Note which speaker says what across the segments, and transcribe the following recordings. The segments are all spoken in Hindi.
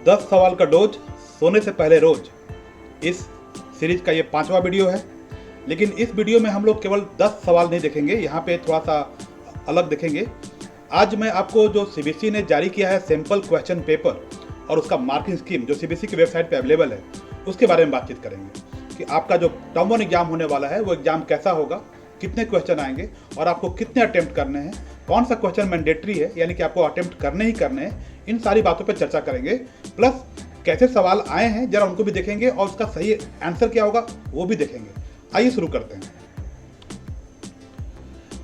Speaker 1: 10 सवाल का डोज सोने से पहले रोज, इस सीरीज का ये 5वां वीडियो है। लेकिन इस वीडियो में हम लोग केवल 10 सवाल नहीं देखेंगे, यहाँ पे थोड़ा सा अलग देखेंगे। आज मैं आपको जो सीबीएसई ने जारी किया है सैंपल क्वेश्चन पेपर और उसका मार्किंग स्कीम जो सीबीएसई की वेबसाइट पे अवेलेबल है, उसके बारे में बातचीत करेंगे कि आपका जो टर्म 1 एग्जाम होने वाला है वो एग्जाम कैसा होगा, कितने क्वेश्चन आएंगे और आपको कितने अटेम्प्ट करने हैं, कौन सा क्वेश्चन मैंडेटरी है यानी कि आपको अटेम्प्ट करने ही करने हैं। इन सारी बातों पर चर्चा करेंगे, प्लस कैसे सवाल आए हैं जरा उनको भी देखेंगे और उसका सही आंसर क्या होगा वो भी देखेंगे। आइए शुरू करते हैं।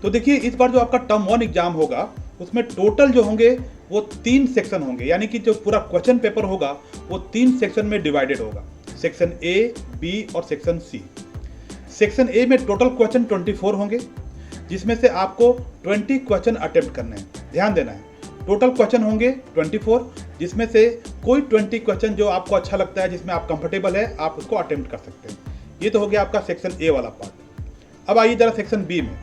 Speaker 1: तो देखिए, इस बार जो आपका टर्म 1 एग्जाम होगा उसमें टोटल जो होंगे वो 3 सेक्शन होंगे, यानी कि जो पूरा क्वेश्चन पेपर होगा वो 3 सेक्शन में डिवाइडेड होगा, सेक्शन ए, बी और सेक्शन सी। सेक्शन ए में टोटल क्वेश्चन 24 होंगे, जिसमें से आपको 20 क्वेश्चन अटेम्प्ट करने हैं। ध्यान देना है, टोटल क्वेश्चन होंगे 24, जिसमें से कोई 20 क्वेश्चन जो आपको अच्छा लगता है, जिसमें आप कंफर्टेबल है, आप उसको अटेम्प्ट कर सकते हैं। ये तो हो गया आपका सेक्शन ए वाला पार्ट। अब आइए जरा सेक्शन बी में।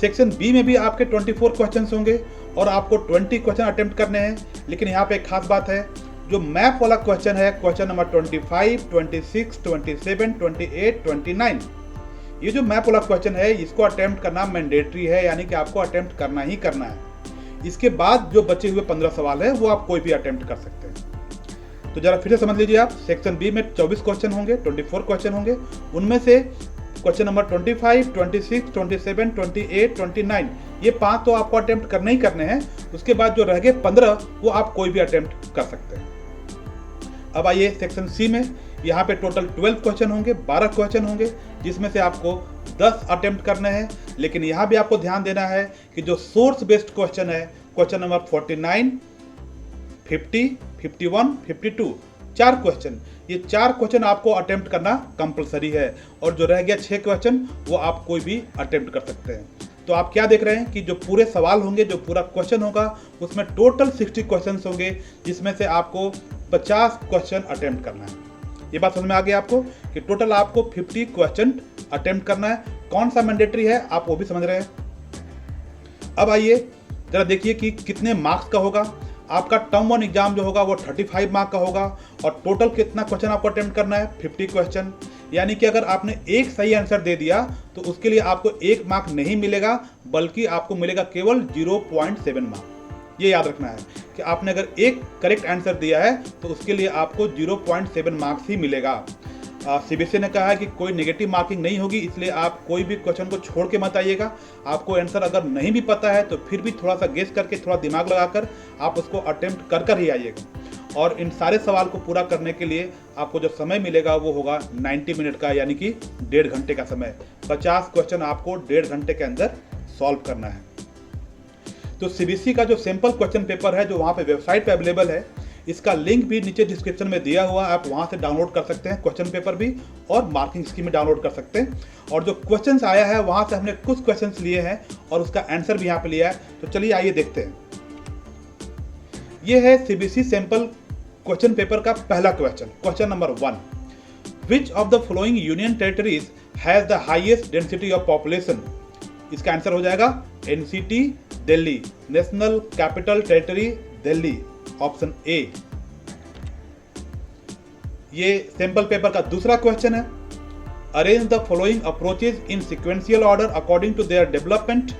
Speaker 1: सेक्शन बी में भी आपके 24 क्वेश्चन होंगे और आपको 20 क्वेश्चन अटेम्प्ट करने हैं। लेकिन यहाँ पे एक खास बात है, जो मैप वाला क्वेश्चन है, क्वेश्चन नंबर 25, 26, 27, 28, 29, ये जो मैप वाला क्वेश्चन है इसको अटेम्प्ट करना मैंडेटरी है, यानी कि आपको अटेम्प्ट करना ही करना है। इसके बाद जो बचे हुए 15 सवाल है वो आप कोई भी अटेम्प्ट कर सकते हैं। तो जरा फिर से समझ लीजिए आप, सेक्शन बी में 24 क्वेश्चन होंगे, 24 क्वेश्चन होंगे। उनमें से क्वेश्चन नंबर 25, 26, 27, 28, 29 ये 5 तो आपको अटेम्प्ट करने ही करने हैं। उसके बाद जो रह गए 15 वो आप कोई भी अटेम्प्ट कर सकते हैं। अब आइए सेक्शन सी में। यहाँ पे टोटल 12 क्वेश्चन होंगे, 12 क्वेश्चन होंगे, जिसमें से आपको 10 अटेम्प्ट करने हैं। लेकिन यहाँ भी आपको ध्यान देना है कि जो सोर्स बेस्ड क्वेश्चन है, क्वेश्चन नंबर 49, 50, 51, 52, 4 क्वेश्चन, ये 4 क्वेश्चन आपको अटेम्प्ट करना कंपलसरी है। और जो रह गया 6 क्वेश्चन वो आप कोई भी अटेम्प्ट कर सकते हैं। तो आप क्या देख रहे हैं कि जो पूरे सवाल होंगे, जो पूरा क्वेश्चन होगा, उसमें टोटल 60 क्वेश्चन होंगे, जिसमें से आपको 50 क्वेश्चन अटेम्प्ट करना है। ये बात समझ में आ गई आपको कि टोटल आपको 50 क्वेश्चन अटेम्प्ट करना है। कौन सा मैंडेटरी है आप वो भी समझ रहे हैं। अब आइए जरा देखिए कि कितने मार्क्स का होगा। आपका टर्म 1 एग्जाम जो होगा वो 35 मार्क का होगा और टोटल कितना क्वेश्चन आपको अटेम्प्ट करना है, 50 क्वेश्चन। यानी कि अगर आपने एक सही आंसर दे दिया तो उसके लिए आपको 1 मार्क नहीं मिलेगा, बल्कि आपको मिलेगा केवल 0.7 मार्क। ये याद रखना है कि आपने अगर एक करेक्ट आंसर दिया है तो उसके लिए आपको 0.7 मार्क्स ही मिलेगा। सीबीएसई ने कहा है कि कोई नेगेटिव मार्किंग नहीं होगी, इसलिए आप कोई भी क्वेश्चन को छोड़ के मत आइएगा। आपको आंसर अगर नहीं भी पता है तो फिर भी थोड़ा सा गेस करके, थोड़ा दिमाग लगाकर आप उसको अटेम्प्ट कर कर ही आइएगा। और इन सारे सवाल को पूरा करने के लिए आपको जो समय मिलेगा वो होगा 90 मिनट का, यानी कि 1.5 घंटे का समय। 50 क्वेश्चन आपको 1.5 घंटे के अंदर सॉल्व करना है। तो सीबीएसई का जो सैंपल क्वेश्चन पेपर है जो वहाँ पे वेबसाइट पे अवेलेबल है, इसका लिंक भी नीचे डिस्क्रिप्शन में दिया हुआ है, आप वहाँ से डाउनलोड कर सकते हैं क्वेश्चन पेपर भी, और मार्किंग स्कीम में डाउनलोड कर सकते हैं। और जो क्वेश्चंस आया है वहाँ से हमने कुछ क्वेश्चंस लिए हैं और उसका आंसर भी यहाँ पे लिया है। तो चलिए आइए देखते हैं। ये है सीबीएसई सैंपल क्वेश्चन पेपर का पहला question, question number 1। Which of the following union territories has the highest density of population? इसका आंसर हो जाएगा NCT Delhi, national capital territory Delhi, option A. ये सैंपल पेपर का दूसरा क्वेश्चन है। Arrange the following approaches in sequential order according to their development: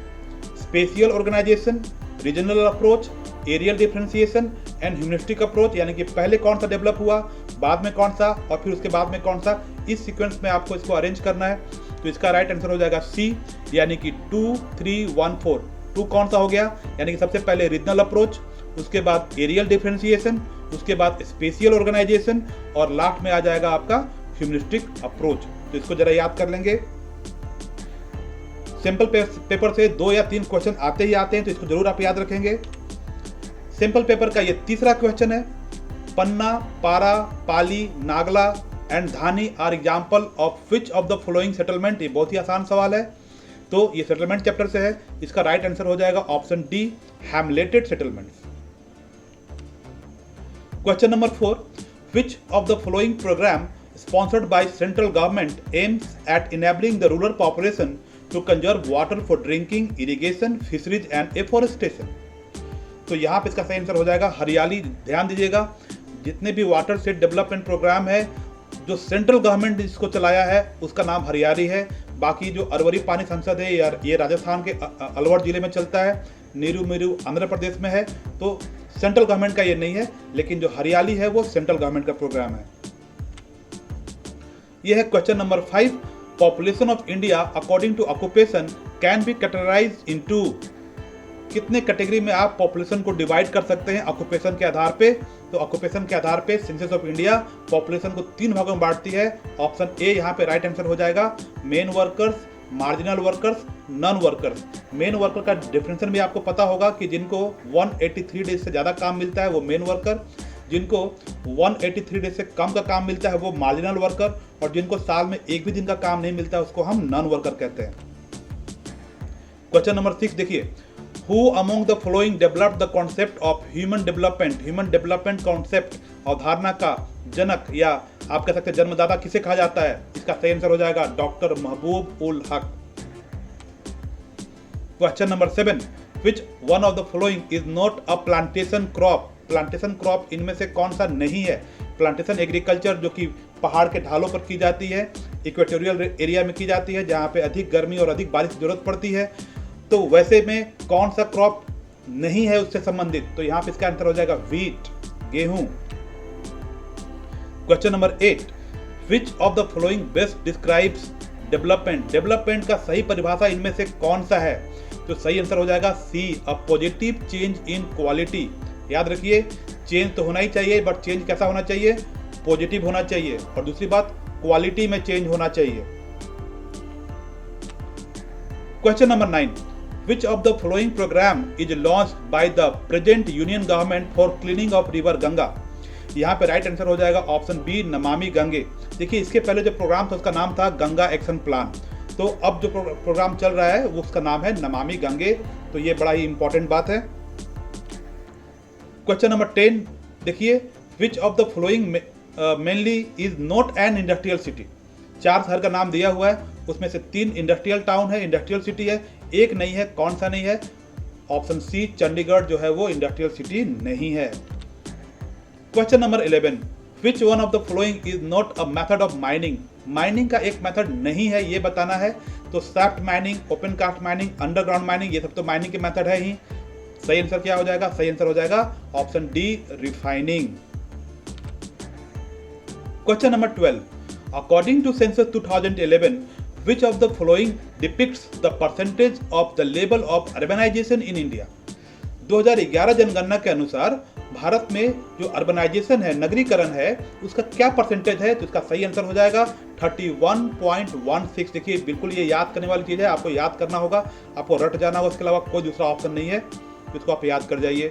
Speaker 1: spatial organisation, regional approach, areal differentiation and humanistic approach. यानी कि पहले कौन सा डेवलप हुआ, बाद में कौन सा और फिर उसके बाद में कौन सा, इस सीक्वेंस में आपको इसको अरेंज करना है। तो इसका राइट आंसर हो जाएगा सी, यानी कि 2, 3, 1, 4। 2 कौन सा हो गया, यानी कि सबसे पहले रीजनल अप्रोच, उसके बाद एरियल डिफरेंशिएशन, उसके बाद स्पेशियल ऑर्गेनाइजेशन और लास्ट में आ जाएगा आपका ह्यूमरिस्टिक अप्रोच। तो इसको जरा याद कर लेंगे। सिंपल पेपर से 2 या 3 क्वेश्चन आते ही आते हैं, तो इसको जरूर आप याद रखेंगे। सिंपल पेपर का ये तीसरा क्वेश्चन है। Panna, Para, Pali, Nagla and Dhani are example of which of the following settlement? ये बहुत ही आसान सवाल है। तो ये सेटलमेंट चैप्टर से है। इसका राइट आंसर हो जाएगा option D, hamleted settlements. Question number 4, which of the following program sponsored by central government aims at enabling the rural population to conserve water for drinking, irrigation, fisheries and afforestation? तो यहाँ पे इसका सही आंसर हो जाएगा हरियाली। ध्यान दीजिएगा, जितने भी वाटर स्टेट डेवलपमेंट प्रोग्राम है जो सेंट्रल गवर्नमेंट जिसको चलाया है उसका नाम हरियाली है। बाकी जो अरवरी पानी संसद है ये राजस्थान के अलवर जिले में चलता है, नीरू आंध्र प्रदेश में है, तो सेंट्रल गवर्नमेंट का ये नहीं है, लेकिन जो हरियाली है वो सेंट्रल गवर्नमेंट का प्रोग्राम है। ये है question number 5। Population of India according to occupation can be categorise into. कितने कैटेगरी में आप पॉपुलेशन को डिवाइड कर सकते हैं ऑक्यूपेशन के आधार पे? तो ऑक्यूपेशन के आधार पे सेंसस ऑफ इंडिया पॉपुलेशन को 3 भागों में बांटती है। ऑप्शन ए यहाँ पे राइट आंसर हो जाएगा, main workers, marginal workers, non workers. Main worker का डेफिनेशन भी आपको पता होगा कि जिनको 183 डेज से ज़्यादा काम मिलता है वो मेन वर्कर, जिनको 183 डेज से कम का काम मिलता है वो मार्जिनल वर्कर, और जिनको साल में एक भी दिन का काम नहीं मिलता है उसको हम नॉन वर्कर कहते हैं। क्वेश्चन नंबर 6 देखिए, Who among the following developed the concept of human development? Human development concept अवधारणा का जनक या आप कह सकते हैं जन्मदाता किसे कहा जाता है? इसका सही आंसर हो जाएगा doctor Mehboob ul Haq. Question number 7, Which one of the following is not a plantation crop? Plantation crop इनमें से कौन सा नहीं है? प्लांटेशन एग्रीकल्चर जो कि पहाड़ के ढालों पर की जाती है, इक्वेटोरियल एरिया में की जाती है जहाँ पे अधिक गर्मी और अधिक बारिश की जरूरत पड़ती है, तो वैसे में कौन सा क्रॉप नहीं है उससे संबंधित? तो यहां पे इसका आंसर हो जाएगा व्हीट, गेहूं। Question number 8, which of the following best describes development? Development का सही परिभाषा इनमें से कौन सा है? तो सही आंसर हो जाएगा C, a positive change in quality. याद रखिए, चेंज तो होना ही चाहिए, बट चेंज कैसा होना चाहिए? पॉजिटिव होना चाहिए, और दूसरी बात क्वालिटी में चेंज होना चाहिए। Question number 9, Which of the following program is launched by the present union government for cleaning of river Ganga? यहाँ पे राइट आंसर हो जाएगा ऑप्शन बी, नमामि गंगे। देखिए, इसके पहले जो प्रोग्राम था उसका नाम था गंगा एक्शन प्लान, तो अब जो प्रोग्राम चल रहा है वो उसका नाम है नमामि गंगे, तो ये बड़ा ही इंपॉर्टेंट बात है। क्वेश्चन नंबर 10 देखिए, Which of the following mainly is not an industrial city? 4 शहर का नाम दिया हुआ है, उसमें से 3 इंडस्ट्रियल टाउन है, इंडस्ट्रियल सिटी है, एक नहीं है। कौन सा नहीं है? ऑप्शन सी, चंडीगढ़ जो है वो इंडस्ट्रियल सिटी नहीं है। Question number 11, which one of the following is not a method of mining? Mining का एक मेथड नहीं है, ये बताना है। तो shaft mining, open cast mining, underground mining, ये सब तो माइनिंग के मेथड है ही। सही आंसर क्या हो जाएगा? सही आंसर हो जाएगा option D, refining. Question number 12, according to census 2011, which of the following depicts the percentage of the level of urbanization in India? 2011 जनगणना के अनुसार भारत में जो अर्बनाइजेशन है, नगरीकरण है, उसका क्या परसेंटेज है? तो इसका सही आंसर हो जाएगा 31.16। देखिए, बिल्कुल ये याद करने वाली चीज़ है, आपको याद करना होगा, आपको रट जाना होगा, उसके अलावा कोई दूसरा ऑप्शन नहीं है, इसको आप याद कर जाइए।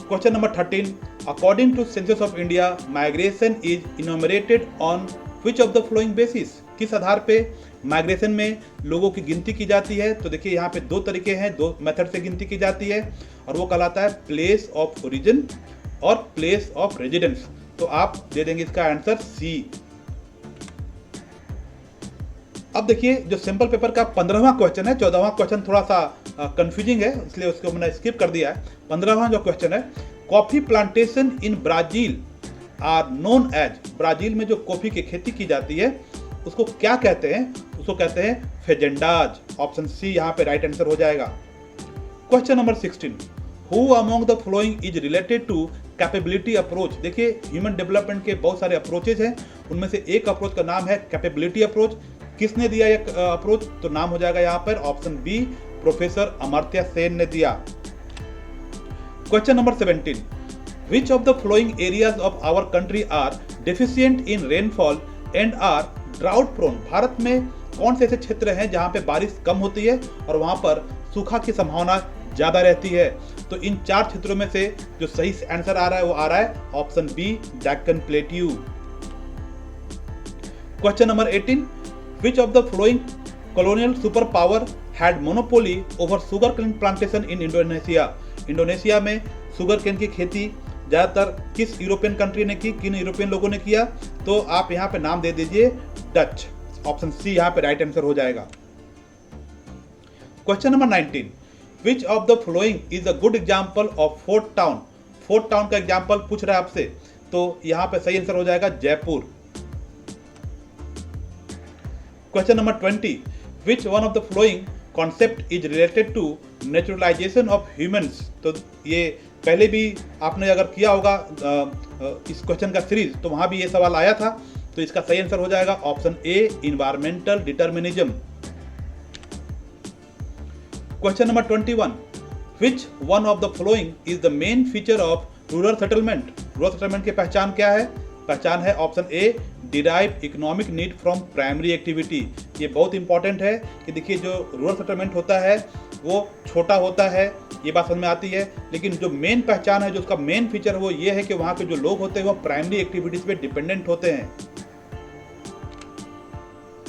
Speaker 1: Question number 13, according to census of India migration is enumerated on which of the following basis? किस आधार पे माइग्रेशन में लोगों की गिनती की जाती है? तो देखिए, यहाँ पे 2 तरीके हैं, 2 मेथड से गिनती की जाती है, और वो कहलाता है प्लेस ऑफ ओरिजिन और प्लेस ऑफ रेजिडेंस। तो आप दे देंगे इसका आंसर सी। अब देखिए, जो सिंपल पेपर का 15वां क्वेश्चन है, 14वां क्वेश्चन थोड़ा सा कंफ्यूजिंग है, इसलिए उसको मैंने स्किप कर दिया है। 15वां जो क्वेश्चन है, coffee plantation in Brazil are known as. Brazil में जो कॉफी की खेती की जाती है उसको क्या कहते हैं? उसको कहते हैं फेजेंडाज। ऑप्शन सी यहाँ पे राइट आंसर हो जाएगा। Question number 16, who among the following is related to capability approach? देखिए, ह्यूमन डेवलपमेंट के बहुत सारे अप्रोचेज हैं, उनमें से एक अप्रोच का नाम है कैपेबिलिटी अप्रोच। किसने दिया यह अप्रोच? तो नाम हो जाएगा यहाँ पर option B, professor Amartya Sen ने दिया। Question number 17, which of the following areas of our country are deficient in rainfall and are drought prone? Bharat में कौन से ऐसे क्षेत्र हैं जहां पे बारिश कम होती है और वहां पर सूखा की संभावना ज्यादा रहती है? तो इन 4 क्षेत्रों में से जो सही आंसर आ रहा है वो आ रहा है option B, Deccan plateau. Question number 18, which of the following colonial superpower had monopoly over sugarcane plantation in Indonesia? Indonesia में शुगर केन की खेती ज़्यादातर किस यूरोपियन कंट्री ने की, किन यूरोपियन लोगों ने किया? तो आप यहाँ पे नाम दे दीजिए डच। ऑप्शन सी यहाँ पे राइट आंसर हो जाएगा। Question number 19, which of the following is a good example of fort town? Fourth town का एग्जाम्पल पूछ रहा है आपसे, तो यहाँ पे सही आंसर हो जाएगा Jaipur. Question number 20, which one of the following concept is related to naturalisation of humans. तो ये पहले भी आपने अगर किया होगा इस क्वेश्चन का सीरीज, तो वहां भी ये सवाल आया था। तो इसका सही आंसर हो जाएगा option A, environmental determinism. Question number 21, which one of the following is the main feature of rural settlement. Rural settlement की पहचान क्या है? पहचान है option A, derive economic need from primary activity. ये बहुत इंपॉर्टेंट है कि देखिए जो रूरल सेटलमेंट होता है वो छोटा होता है, ये बात समझ में आती है, लेकिन जो मेन पहचान है, जो उसका मेन फीचर है वो ये है कि वहाँ के जो लोग होते हैं वो प्राइमरी एक्टिविटीज पे डिपेंडेंट होते हैं।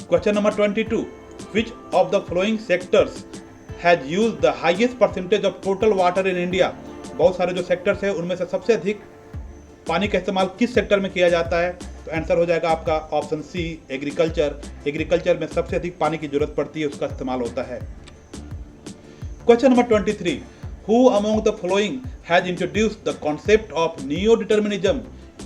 Speaker 1: Question number 22, which of the flowing sectors has used the highest percentage of total water in India. बहुत सारे जो सेक्टर्स है उनमें से सबसे अधिक पानी का इस्तेमाल किस सेक्टर में किया जाता है? तो आंसर हो जाएगा आपका ऑप्शन सी, एग्रीकल्चर। एग्रीकल्चर में सबसे अधिक पानी की जरूरत पड़ती है, उसका इस्तेमाल होता है। Question number 23, who among the flowing has introduced the concept of neo determinism.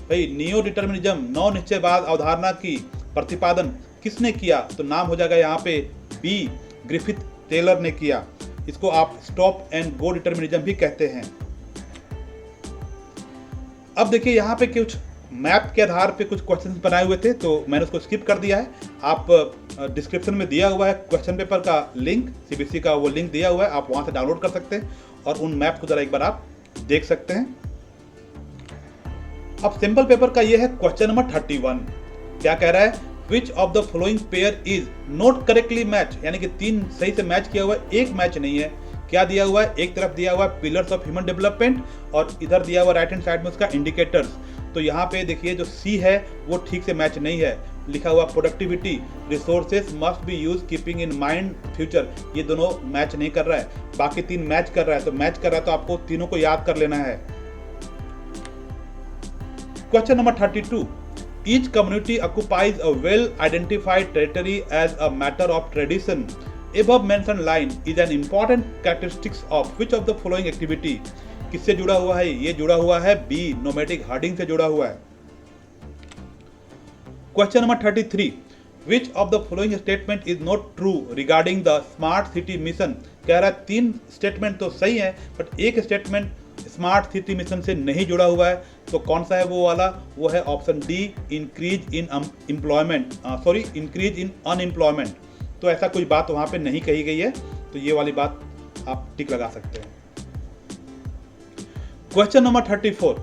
Speaker 1: भाई नियो डिटर्मिनिज्म, नौ निश्चयवाद अवधारणा की प्रतिपादन किसने किया? तो नाम हो जाएगा यहाँ पे बी, ग्रिफिथ टेलर ने किया। इसको आप स्टॉप एंड गो डिटर्मिनिज्म भी कहते हैं। अब देखिए यहाँ पे कुछ मैप के आधार पे कुछ क्वेश्चंस बनाए हुए थे, तो मैंने उसको स्किप कर दिया है। आप डिस्क्रिप्शन में दिया हुआ है क्वेश्चन पेपर का लिंक, सीबीएसई का वो लिंक दिया हुआ है, आप वहां से डाउनलोड कर सकते हैं और उन मैप को जरा एक बार आप देख सकते हैं। अब सिंपल पेपर का ये है क्वेश्चन नंबर 31। क्या कह रहा है? विच of the flowing pair is not correctly match, यानी कि 3 सही से मैच किया हुआ है, एक मैच नहीं है। क्या दिया हुआ है? एक तरफ दिया हुआ है पिलर्स ऑफ ह्यूमन डेवलपमेंट और इधर दिया हुआ राइट हैंड साइड में उसका इंडिकेटर्स। तो यहाँ पे देखिए जो सी है वो ठीक से मैच नहीं है। लिखा हुआ productivity, resources must be use keeping in mind future, ये दोनों मैच नहीं कर रहा है। बाकी 3 मैच कर रहा है, तो मैच कर रहा है तो आपको तीनों को याद कर लेना है। Question number 32, each community occupies a well identified territory as a matter of tradition. Above mentioned line is an important characteristics of which of the following activity। किससे जुड़ा हुआ है? ये जुड़ा हुआ है बी, नोमैडिक हर्डिंग से जुड़ा हुआ है। Question number 33, which of the following statement is not true regarding the smart city mission। कह रहा है 3 स्टेटमेंट तो सही है, बट एक स्टेटमेंट स्मार्ट सिटी मिशन से नहीं जुड़ा हुआ है। तो कौन सा है वो वाला? वो है option D, increase in unemployment. तो ऐसा कोई बात वहां पे नहीं कही गई है, तो ये वाली बात आप टिक लगा सकते हैं। Question number 34,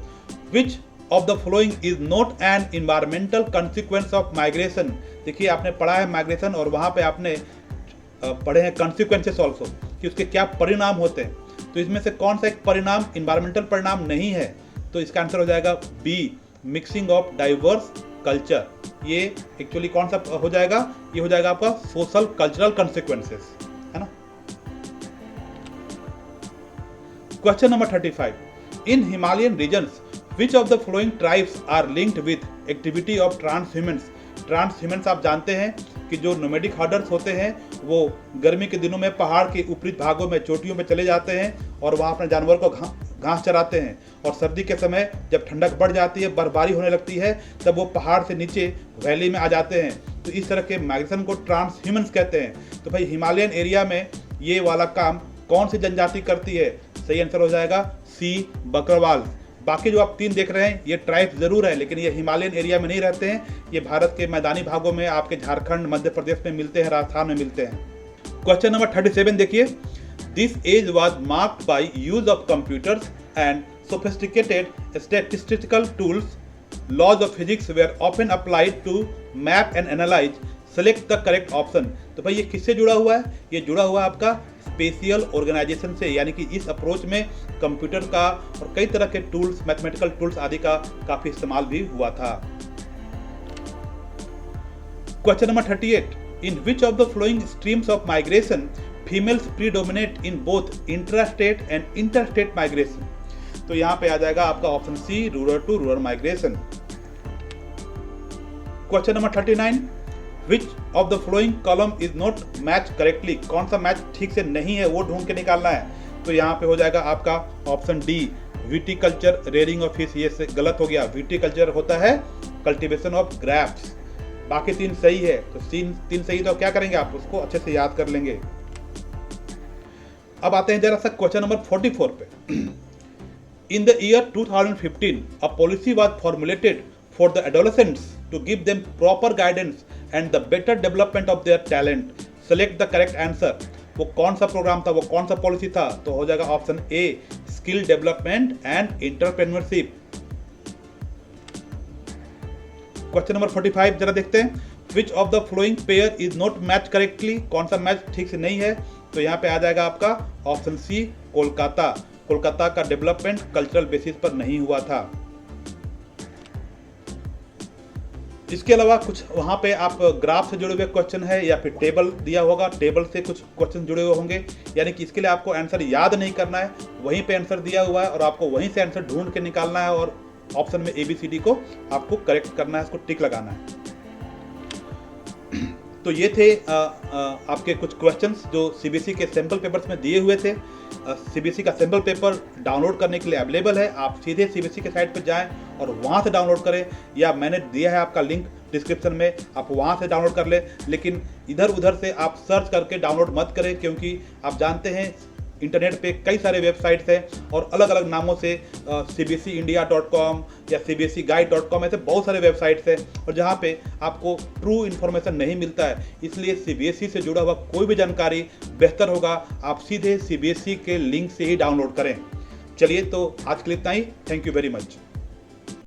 Speaker 1: which of the following is not an environmental consequence of migration. देखिए आपने पढ़ा है माइग्रेशन और वहां पे आपने पढ़े हैं कंसिक्वेंसेस ऑल्सो, कि उसके क्या परिणाम होते हैं। तो इसमें से कौन सा एक परिणाम इन्वायरमेंटल परिणाम नहीं है? तो इसका आंसर हो जाएगा B, mixing of diverse culture. ये एक्चुअली कौन सा हो जाएगा? ये हो जाएगा आपका सोशल कल्चरल कंसिक्वेंसेस, है ना। Question number 35, in Himalayan regions which of the following tribes are linked with activity of transhumance. Transhumance आप जानते हैं कि जो नोमैडिक हर्डर्स होते हैं वो गर्मी के दिनों में पहाड़ के ऊपरी भागों में, चोटियों में चले जाते हैं और वहाँ अपने जानवर को घास चराते हैं, और सर्दी के समय जब ठंडक बढ़ जाती है, बर्फबारी होने लगती है, तब वो पहाड़ से नीचे वैली में आ जाते हैं। तो इस तरह के माइग्रेशन को ट्रांसह्यूमन्स कहते हैं। तो भाई हिमालयन एरिया में ये वाला काम कौन सी जनजाति करती है? सही आंसर हो जाएगा सी, बकरवाल। बाकी जो आप 3 देख रहे हैं ये ट्राइब्स जरूर है, लेकिन ये हिमालयन एरिया में नहीं रहते हैं। ये भारत के मैदानी भागों में, आपके झारखंड, मध्य प्रदेश में मिलते हैं, राजस्थान में मिलते हैं। क्वेश्चन नंबर 37 देखिए, this age was marked by use of computers and sophisticated statistical tools. Laws of physics were often applied to map and analyse. Select the correct option. तो भाई ये किससे जुड़ा हुआ है? ये जुड़ा हुआ है आपका स्पेशियल ऑर्गेनाइजेशन से, यानी कि इस अप्रोच में कंप्यूटर का और कई तरह के टूल्स, मैथमेटिकल टूल्स आदि का काफी इस्तेमाल भी हुआ था। Question number 38, in which of the following streams of migration females predominate in both intrastate and interstate migration. तो यहां पे आ जाएगा आपका option C, rural to rural migration. Question number 39, which of the following column is not match correctly. कौन सा मैच ठीक से नहीं है वो ढूंढ के निकालना है। तो यहाँ पे हो जाएगा आपका option D, viticulture rearing of fish, ये गलत हो गया। विटीकल्चर होता है कल्टीवेशन ऑफ ग्रैप्स। बाकी 3 सही है, तो 3 सही, तो क्या करेंगे आप उसको अच्छे से याद कर लेंगे। अब आते हैं जरा सा क्वेश्चन नंबर 44 पे। In the year 2015 a policy was formulated for the adolescents to give them proper guidance and the better development of their talent. Select the correct answer. वो कौन सा प्रोग्राम था, वो कौन सा पॉलिसी था? तो हो जाएगा option A, skill development and entrepreneurship. Question number 45 जरा देखते हैं। विच of the flowing pair is not match correctly? कौन सा मैच ठीक से नहीं है? तो यहाँ पे आ जाएगा आपका ऑप्शन सी, कोलकाता। कोलकाता का डेवलपमेंट कल्चरल बेसिस पर नहीं हुआ था। इसके अलावा कुछ वहाँ पे आप ग्राफ से जुड़े हुए क्वेश्चन है या फिर टेबल दिया होगा, टेबल से कुछ क्वेश्चन जुड़े हुए होंगे, यानी कि इसके लिए आपको आंसर याद नहीं करना है, वहीं पे आंसर दिया हुआ है और आपको वहीं से आंसर ढूंढ के निकालना है और ऑप्शन में ABCD को आपको करेक्ट करना है, इसको टिक लगाना है। तो ये थे आपके कुछ क्वेश्चंस जो CBSE के सैम्पल पेपर्स में दिए हुए थे। CBSE का सैम्पल पेपर डाउनलोड करने के लिए अवेलेबल है। आप सीधे CBSE के साइट पर जाएं और वहाँ से डाउनलोड करें, या मैंने दिया है आपका लिंक डिस्क्रिप्शन में, आप वहाँ से डाउनलोड कर लें। लेकिन इधर उधर से आप सर्च करके डाउनलोड मत करें, क्योंकि आप जानते हैं इंटरनेट पे कई सारे वेबसाइट्स हैं और अलग अलग नामों से cbseindia.com या cbseguide.com ऐसे बहुत सारे वेबसाइट्स हैं, और जहाँ पे आपको ट्रू इन्फॉर्मेशन नहीं मिलता है। इसलिए CBSE से जुड़ा हुआ कोई भी जानकारी बेहतर होगा आप सीधे CBSE के लिंक से ही डाउनलोड करें। चलिए, तो आज के लिए इतना ही। Thank you very much.